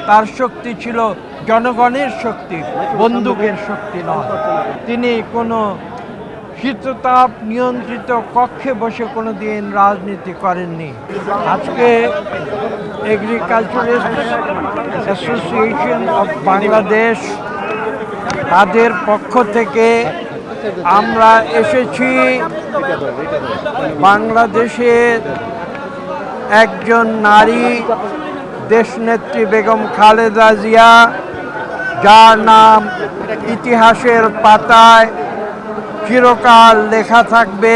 তার শক্তি ছিল জনগণের শক্তি, বন্দুকের শক্তি নয়। তিনি কোনো শীততাপ নিয়ন্ত্রিত কক্ষে বসে কোনো দিন রাজনীতি করেননি। আজকে এগ্রিকালচারিস্ট অ্যাসোসিয়েশন অফ বাংলাদেশ, তাদের পক্ষ থেকে আমরা এসেছি বাংলাদেশের একজন নারী দেশনেত্রী বেগম খালেদা জিয়া, যার নাম ইতিহাসের পাতায় চিরকাল লেখা থাকবে,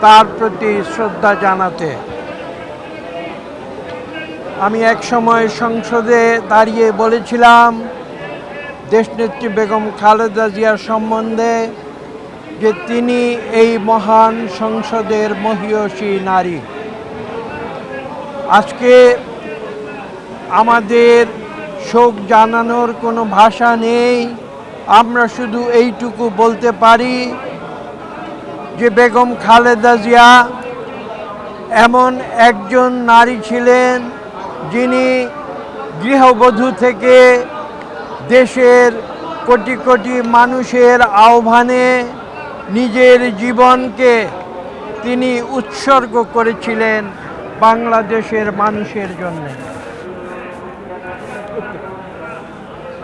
তার প্রতি শ্রদ্ধা জানাতে। আমি এক সময় সংসদে দাঁড়িয়ে বলেছিলাম দেশনেত্রী বেগম খালেদা জিয়ার সম্বন্ধে যে তিনি এই মহান সংসদের মহীয়সী নারী। আজকে আমাদের শোক জানানোর কোনো ভাষা নেই। আমরা শুধু এইটুকু বলতে পারি যে বেগম খালেদা জিয়া এমন একজন নারী ছিলেন যিনি গৃহবধূ থেকে দেশের কোটি কোটি মানুষের আহ্বানে নিজের জীবনকে তিনি উৎসর্গ করেছিলেন বাংলাদেশের মানুষের জন্য।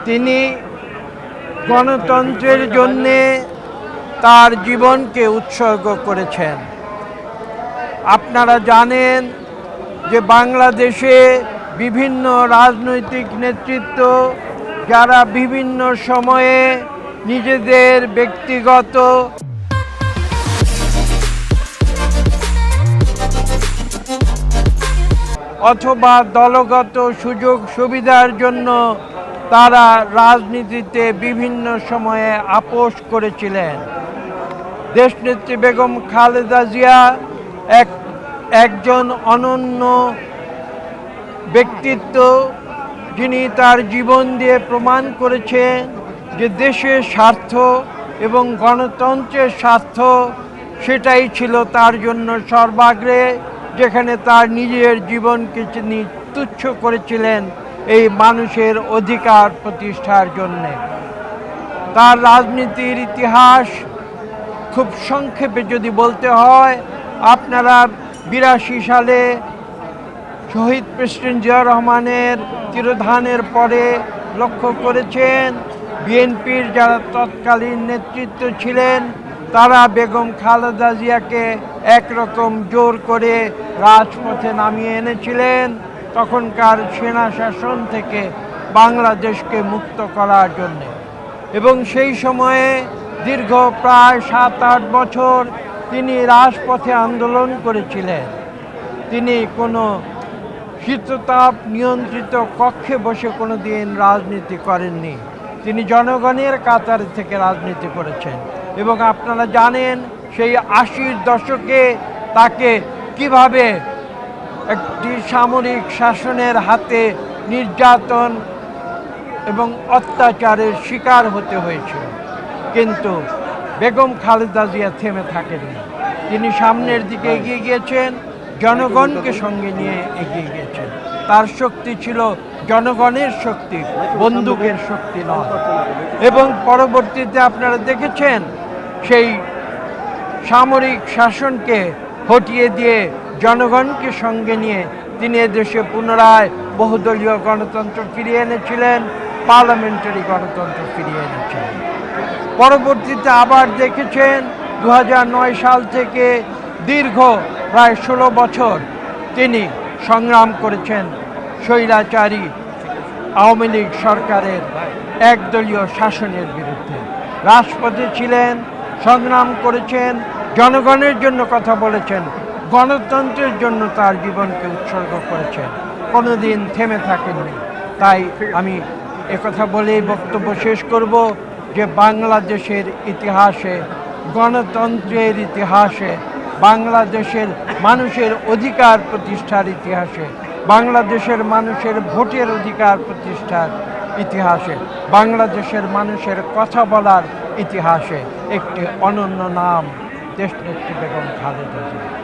তিনি গণতন্ত্রের জন্যে তার জীবনকে উৎসর্গ করেছেন। আপনারা জানেন যে বাংলাদেশে বিভিন্ন রাজনৈতিক নেতৃত্ব, যারা বিভিন্ন সময়ে নিজেদের ব্যক্তিগত অথবা দলগত সুযোগ সুবিধার জন্য তারা রাজনীতিতে বিভিন্ন সময়ে আপোষ করেছিলেন। দেশনেত্রী বেগম খালেদা জিয়া একজন অনন্য ব্যক্তিত্ব, যিনি তার জীবন দিয়ে প্রমাণ করেছেন যে দেশের স্বার্থ এবং গণতন্ত্রের স্বার্থ সেটাই ছিল তার জন্য সর্বাগ্রে, যেখানে তার নিজের জীবনকে তিনি তুচ্ছ করেছিলেন এই মানুষের অধিকার প্রতিষ্ঠার জন্যে। তার রাজনীতির ইতিহাস খুব সংক্ষেপে যদি বলতে হয়, আপনারা 82 সালে শহীদ প্রেসিডেন্ট জিয়া রহমানের তিরোধানের পরে লক্ষ্য করেছেন বিএনপির যারা তৎকালীন নেতৃত্ব ছিলেন তারা বেগম খালেদা জিয়াকে একরকম জোর করে রাজপথে নামিয়ে এনেছিলেন তখনকার সেনা শাসন থেকে বাংলাদেশকে মুক্ত করার জন্য। এবং সেই সময়ে দীর্ঘ প্রায় 7-8 বছর তিনি রাজপথে আন্দোলন করেছিলেন। তিনি কোনো শীততাপ নিয়ন্ত্রিত কক্ষে বসে কোনো দিন রাজনীতি করেননি। তিনি জনগণের কাতার থেকে রাজনীতি করেছেন। এবং আপনারা জানেন সেই 80-র দশকে তাকে কিভাবে একটি সামরিক শাসনের হাতে নির্যাতন এবং অত্যাচারের শিকার হতে হয়েছিল। কিন্তু বেগম খালেদা জিয়া থেমে থাকেননি। তিনি সামনের দিকে এগিয়ে গিয়েছেন, জনগণকে সঙ্গে নিয়ে এগিয়ে গিয়েছেন। তার শক্তি ছিল জনগণের শক্তি, বন্দুকের শক্তি নয়। এবং পরবর্তীতে আপনারা দেখেছেন সেই সামরিক শাসনকে হটিয়ে দিয়ে জনগণকে সঙ্গে নিয়ে তিনি এদেশে পুনরায় বহুদলীয় গণতন্ত্র ফিরিয়ে এনেছিলেন, পার্লামেন্টারি গণতন্ত্র ফিরিয়ে এনেছিলেন। পরবর্তীতে আবার দেখেছেন 2009 সাল থেকে দীর্ঘ প্রায় 16 বছর তিনি সংগ্রাম করেছেন স্বৈরাচারী আওয়ামী লীগ সরকারের একদলীয় শাসনের বিরুদ্ধে। রাজপথে ছিলেন, সংগ্রাম করেছেন, জনগণের জন্য কথা বলেছেন, গণতন্ত্রের জন্য তার জীবনকে উৎসর্গ করেছেন, কোনোদিন থেমে থাকেননি। তাই আমি একথা বলেই বক্তব্য শেষ করব যে বাংলাদেশের ইতিহাসে, গণতন্ত্রের ইতিহাসে, বাংলাদেশের মানুষের অধিকার প্রতিষ্ঠার ইতিহাসে, বাংলাদেশের মানুষের ভোটের অধিকার প্রতিষ্ঠার ইতিহাসে, বাংলাদেশের মানুষের কথা বলার ইতিহাসে একটি অনন্য নাম দেশনেত্রী বেগম খালেদা জিয়া।